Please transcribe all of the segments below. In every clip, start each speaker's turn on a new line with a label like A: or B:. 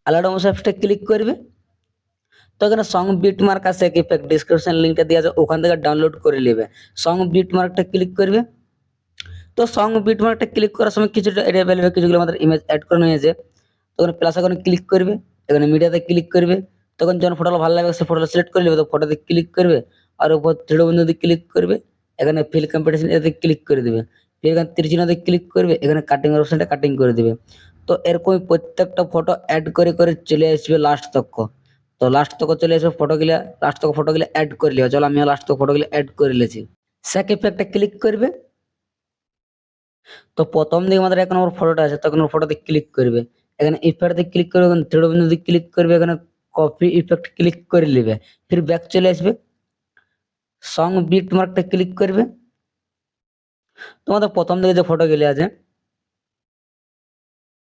A: আলাদা অপশনটা ক্লিক করবে। তো এখানে সং বিট মার্ক আছে এক ইফেক্ট, ডিসক্রিপশন লিঙ্কটা দেওয়া আছে, ওখান থেকে ডাউনলোড করে নেবে। সং বিট মার্কটা ক্লিক করবে। তো সং বিট মার্কটা ক্লিক করার সময় কিছুটা এরিয়া পেলে কিছুগুলো আমাদের ইমেজ অ্যাড করে নিয়েছে। তখন প্লাস আইকনে ক্লিক করবে, এখানে মিডিয়াতে ক্লিক করবে। তখন যখন ফটোটা ভালো লাগবে সে ফটোটা সিলেক্ট করে নেবে, তো ফটোতে ক্লিক করবে আর উপর থ্রি বিন্দুতে ক্লিক করবে, এখানে ফিল কম্পিটিশন এতে ক্লিক করে দেবে। ফির এখানে ত্রিচিহ্নতে ক্লিক করবে, এখানে কাটিং এর অপশনটা কাটিং করে দেবে। তো এরকমই প্রত্যেকটা ফটো অ্যাড করে করে চলে আসবে লাস্ট তক। তো লাস্ট তক চলে আসবে ফটোগুলা, লাস্ট তক ফটোগুলো অ্যাড করে লিও। চলো আমি লাস্ট তক ফটোগুলো অ্যাড করে নিয়েছি। স্যাক ইফেক্টে ক্লিক করবে। তো প্রথম দিকে আমাদের এক নম্বর ফটোটা আছে, তখন ফটোতে ক্লিক করবে, এখানে ইফেক্টে ক্লিক করবে, এখানে থ্রি বিন্দুতে ক্লিক করবে, এখানে কপি ইফেক্ট ক্লিক করে নেবে। ফির ব্যাক চলে আসবে, সং বিট মার্কটা ক্লিক করবে। তোমাদের প্রথম দিকে যে ফটো গুলো আছে,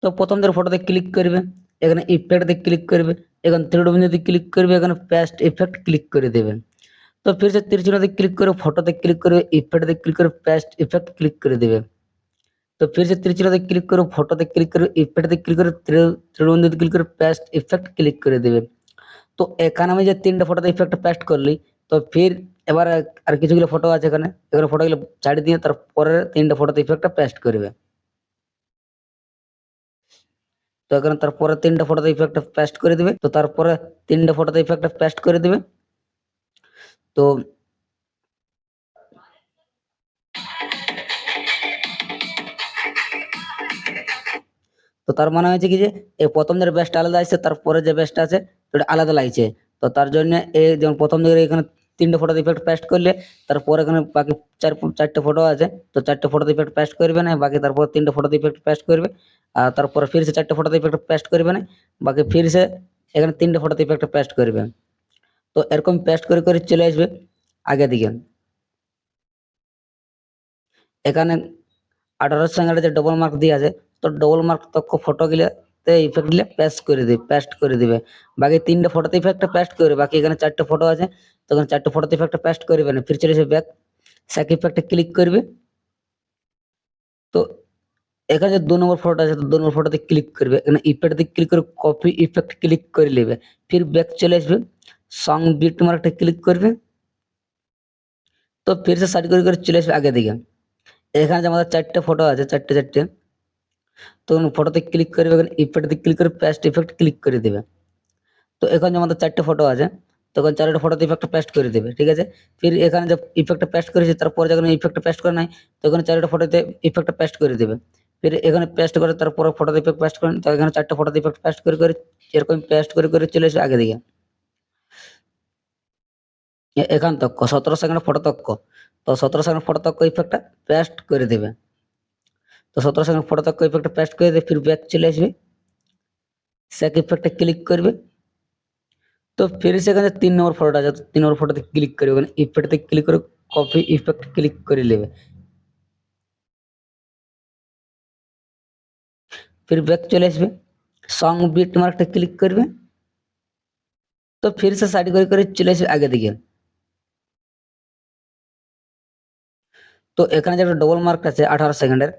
A: তো প্রথম দিকের ফটোতে ক্লিক করবে, এখানে ইফেক্টে ক্লিক করবে, এখানে থ্রি বিন্দুতে ক্লিক করবে, এখানে পেস্ট ইফেক্ট ক্লিক করে দেবে। তো फिर से তীরচিহ্নতে ক্লিক করে ফটোতে ক্লিক করে ইফেক্টে ক্লিক করে পেস্ট ইফেক্ট ক্লিক করে দেবে। তো फिर से তীরচিহ্নতে ক্লিক করে ফটোতে ক্লিক করে ইফেক্টে ক্লিক করে ত্রিবিন্দুতে ক্লিক করে পেস্ট ইফেক্ট ক্লিক করে দেবে। তো এখানে আমি যে তিনটা ফটোতে ইফেক্ট পেস্ট করলি, তো ফির এবার আর কিছুগুলো ফটো আছে এখানে, এখানে ফটোগুলো ছাড়ি দিয়ে তারপরে তিনটা ফটোতে ইফেক্টটা পেস্ট করবে। তো এখানে তারপরে তিনটা ফটোতে ইফেক্টটা পেস্ট করে দিবে। তো তারপরে তিনটা ফটোতে ইফেক্টটা পেস্ট করে দিবে। তো তো তার মানে হয়েছে কি যে এই প্রথম দিকের ব্যাচটা আলাদা আছে, তারপরে যে ব্যাচটা আছে ওটা আলাদা লাগছে। তো তার জন্য এই যেমন প্রথম দিকে এখানে তিনটে ফটো ইফেক্ট পেস্ট করলে, তারপর এখানে বাকি চারটে ফটো আছে, তো চারটে ফটো ইফেক্ট পেস্ট করবে না, বাকি তারপর তিনটে ফটো ইফেক্ট পেস্ট করবে। আর তারপরে ফির সে চারটে ফটো ইফেক্ট পেস্ট করবে না, বাকি ফির সে এখানে তিনটে ফটো ইফেক্ট পেস্ট করবে। তো এরকম পেস্ট করে করে চলে আসবে আগে দিকে। এখানে 18 সেকেন্ডের যে ডবল মার্ক দিয়ে আছে, তো ডবল মার্ক তক ফটো গুলাতে ইফেক্ট গুলা পেস্ট করে দিবে। বাকি তিনটে ফটোতে ইফেক্টটা পেস্ট করবে, বাকি এখানে চারটে ফটো আছে, তখন চারটে ফটোতে ইফেক্টটা পেস্ট করবে না, ফির চলে আসবে ব্যাক, স্যাক ইফেক্টে ক্লিক করবে। তো এখানে যে 2 নম্বর ফটোটা আছে, তো 2 নম্বর ফটোতে ক্লিক করবে, এখানে ইফেক্টে ক্লিক করে কপি ইফেক্ট ক্লিক করে নেবে। ফির ব্যাক চলে আসবে, সং বিট মার্কটা ক্লিক করবে। তো ফির সে সাইড করে করে চলে আসবে আগে দিকে। এখানে যে আমাদের চারটে ফটো আছে, চারটে চারটে, তখন ফটোতে ক্লিক করবে, এখানে ইফেক্টে ক্লিক করে পেস্ট ইফেক্ট ক্লিক করে দিবে। তো এখন যে আমাদের চারটে ফটো আছে, তখন চারটে ফটোতে ইফেক্টটা পেস্ট করে দেবে, ঠিক আছে। ফির এখানে যে ইফেক্টটা পেস্ট করেছে, তারপর যখন ইফেক্টটা পেস্ট করে নাই, তখন চারটে ফটোতে ইফেক্টটা পেস্ট করে দেবে। ফির এখানে পেস্ট করে তারপর ফটোতে ইফেক্ট পেস্ট করেন, তো এখানে চারটে ফটোতে ইফেক্ট পেস্ট করে করে এরকম পেস্ট করে করে চলে এসে আগে দিকে এখান তক 17 সেকেন্ড ফটো তক। তো 17 সেকেন্ড ফটো তক ইফেক্টটা পেস্ট করে দেবে। তো 17 সেকেন্ড ফটো তক ইফেক্টটা পেস্ট করে দিয়ে ফির ব্যাক চলে আসবে, স্যাক ইফেক্টে ক্লিক করবে। তো फिर সেখানে 3 নম্বর ফটোটা আছে, 3 নম্বর ফটোতে ক্লিক করে ওখানে ইফেক্টে ক্লিক করে কপি ইফেক্ট ক্লিক করে নেবে। फिर ব্যাক চলে আসবে, সং বিট মার্কটা ক্লিক করবে। তো फिर से সাইড করে করে চলে আসবে আগে দিকে। তো এখানে যে একটা ডবল মার্ক আছে 18 সেকেন্ডের,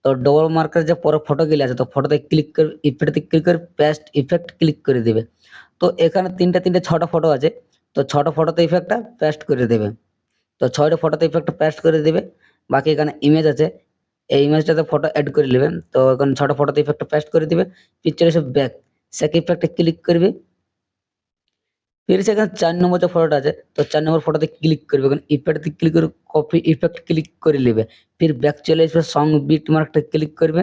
A: তো ডবল মার্কের যে পরে ফটো গুলো আছে, তো ফটোতে ক্লিক করে ইফেক্টে ক্লিক করে পেস্ট ইফেক্ট ক্লিক করে দিবে। তো এখানে তিনটে তিনটে 6টা ফটো আছে, তো 6টা ফটোতে ইফেক্টটা পেস্ট করে দেবে। তো 6টা ফটোতে ইফেক্টটা পেস্ট করে দিবে। বাকি এখানে ইমেজ আছে, এই ইমেজটাতে ফটো অ্যাড করে নেবে। তো এখন 6টা ফটোতে ইফেক্টটা পেস্ট করে দিবে। পিকচার এসে ব্যাক, স্যাক ইফেক্টে ক্লিক করবে। ফির সেখানে 4 নম্বর যে ফটোটা আছে, তো 4 নম্বর ফটোতে ক্লিক করবে, এখন ইফেক্টে ক্লিক করে কপি ইফেক্ট ক্লিক করে নেবে। ফির ব্যাক চলে আসবে, সং বিট মার্কটা ক্লিক করবে।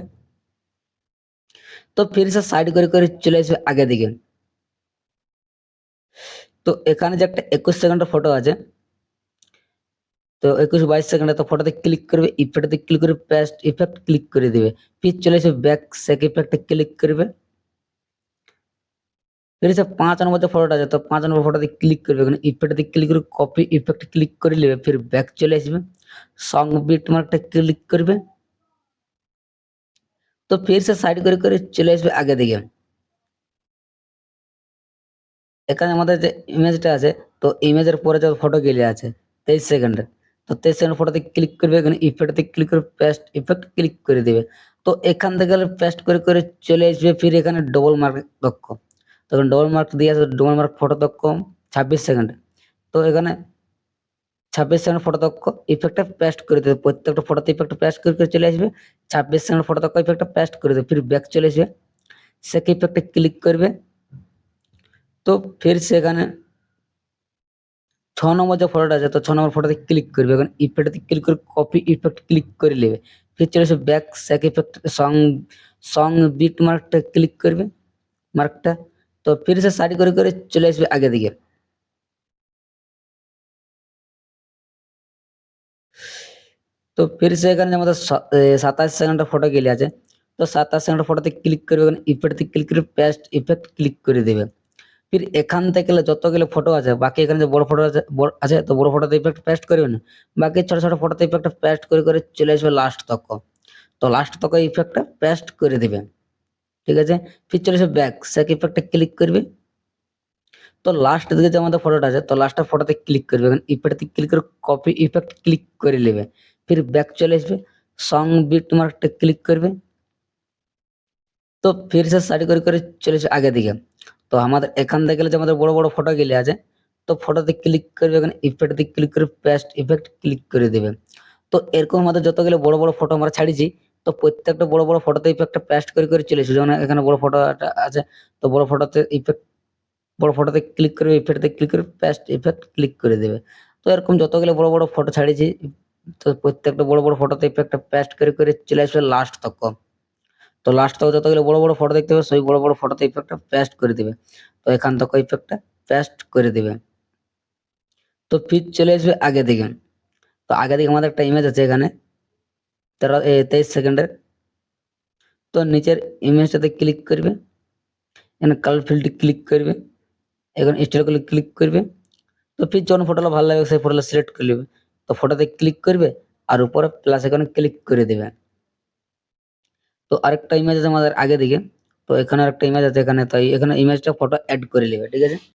A: তো ফির সে সাইড করে করে চলে আসবে আগে দিকে। তো এখানে যে একটা 21 সেকেন্ডের ফটো আছে, তো 21-22 সেকেন্ডে তো ফটোতে ক্লিক করবে, ইফেক্টে ক্লিক করে পেস্ট ইফেক্ট ক্লিক করে দিবে। ফির চলে আসবে ব্যাক সেক ইফেক্টে ক্লিক করবে। ফির এসে 5 নম্বর যে ফটোটা আছে তো 5 নম্বর ফটোতে ক্লিক করবে, এখানে ইফেক্টে ক্লিক করে কপি ইফেক্ট ক্লিক করে নেবে, ফির ব্যাক চলে আসবে, সং বিট মার্কটা ক্লিক করবে। তো फिर से সাইড করে চলে আসবে আগে দিকে। এখানে আমাদের যে ইমেজটা আছে তো ইমেজের পরে যে ফটোগুলি আছে 23 সেকেন্ডের, তো 23 সেকেন্ড ফটোতে ক্লিক করবে, এখানে ইফেক্টে ক্লিক করে পেস্ট ইফেক্ট ক্লিক করে দিবে। তো এখান থেকে পেস্ট করে চলে আসবে, ফির এখানে ডবল মার্ক দক্ষ, তখন ডবল মার্ক দিয়ে আছে, ডবল মার্ক ফটো দক্ষ 26 সেকেন্ড। তো এখানে 26 সেকেন্ড ফটো দক্ষ ইফেক্টটা পেস্ট করে দেবে, প্রত্যেকটা ফটোতে ইফেক্ট পেস্ট করে চলে আসবে। 26 সেকেন্ড ফটো দক্ষ ইফেক্টটা পেস্ট করে দেবে, ফির ব্যাক চলে আসবে, সেক ইফেক্টে ক্লিক করবে। তো फिर से এখানে 6 নম্বর যে ফটোটা আছে তো 6 নম্বর ফটোতে ক্লিক করবে, এখন ইফেক্টে ক্লিক করে কপি ইফেক্ট ক্লিক করে নেবে, ফির চলে আসবে ব্যাক সেক ইফেক্ট সং সং বিট মার্কটা ক্লিক করবে মার্কটা। তো फिर से সাইড করে চলে আসবে আগে দিকে। তো फिर से এখানে আমাদের 27 সেকেন্ডের ফটো গেলে আছে, তো 27 সেকেন্ডের ফটোতে ক্লিক করবে, এখানে ইফেক্টে ক্লিক করে পেস্ট ইফেক্ট ক্লিক করে দেবে। ফির এখান থেকে যতগুলো ফটো আছে বাকি এখানে যে বড় ফটো আছে তো বড় ফটোতে ইফেক্ট পেস্ট করবেন, বাকি ছোট ফটোতে ইফেক্ট পেস্ট করে চলে আসবে লাস্ট তক। তো লাস্ট তক ইফেক্টটা পেস্ট করে দিবেন, ঠিক আছে। ফির চলে আসবে ব্যাক সেক ইফেক্টে ক্লিক করবে। তো লাস্ট দিকে যে আমাদের ফটোটা আছে তো লাস্টের ফটোতে ক্লিক করবে, এখন ইফেক্টে ক্লিক করে কপি ইফেক্ট ক্লিক করে নেবে, ফির ব্যাক চলে আসবে, সং বিট মার্কটা ক্লিক করবে। তো फिर से সাইড করে চলে আসবে আগে দিকে। তো আমাদের এখান থেকে যে আমাদের বড় ফটো গুলি আছে তো ফটোতে ক্লিক করবে, এখানে ইফেক্টে ক্লিক করে পেস্ট ইফেক্ট ক্লিক করে দেবে। তো এরকম আমাদের যতগুলো বড় ফটো আমরা ছাড়িয়েছি তো প্রত্যেকটা বড় ফটোতে ইফেক্টটা পেস্ট করে চলে এসেছে। যেমন এখানে বড় ফটোটা আছে তো বড় ফটোতে ইফেক্ট বড় ফটোতে ক্লিক করবে, ইফেক্টে ক্লিক করে পেস্ট ইফেক্ট ক্লিক করে দেবে। তো এরকম যতগুলো বড় ফটো ছাড়িয়েছি তো প্রত্যেকটা বড় ফটোতে ইফেক্টটা পেস্ট করে চলে আসবে লাস্ট তক। তো লাস্ট থেকে যতগুলো বড় ফটো দেখতে পাবে সেই বড় ফটোতে ইফেক্টটা পেস্ট করে দিবে। তো এখান থেকে ইফেক্টটা পেস্ট করে দিবে। তো ফির চলে আসবে আগে দিকে। তো আগে দিকে আমাদের একটা ইমেজ আছে এখানে 23 সেকেন্ডের। তো নিচের ইমেজটাতে ক্লিক করবে, এখানে কালার ফিল্ডে ক্লিক করবে, এখন স্টাইল করে ক্লিক করবে। তো ফির যখন ফটোটা ভালো লাগবে সেই ফটোটা সিলেক্ট করে নেবে। তো ফটোতে ক্লিক করবে আর উপরে প্লাস আইকনে ক্লিক করে দেবে। তো আরেকটা ইমেজ আছে আমাদের আগে দিকে, তো এখানে আরেকটা ইমেজ আছে এখানে, তাই এখানে ইমেজটা ফটো অ্যাড করে নেবে, ঠিক আছে।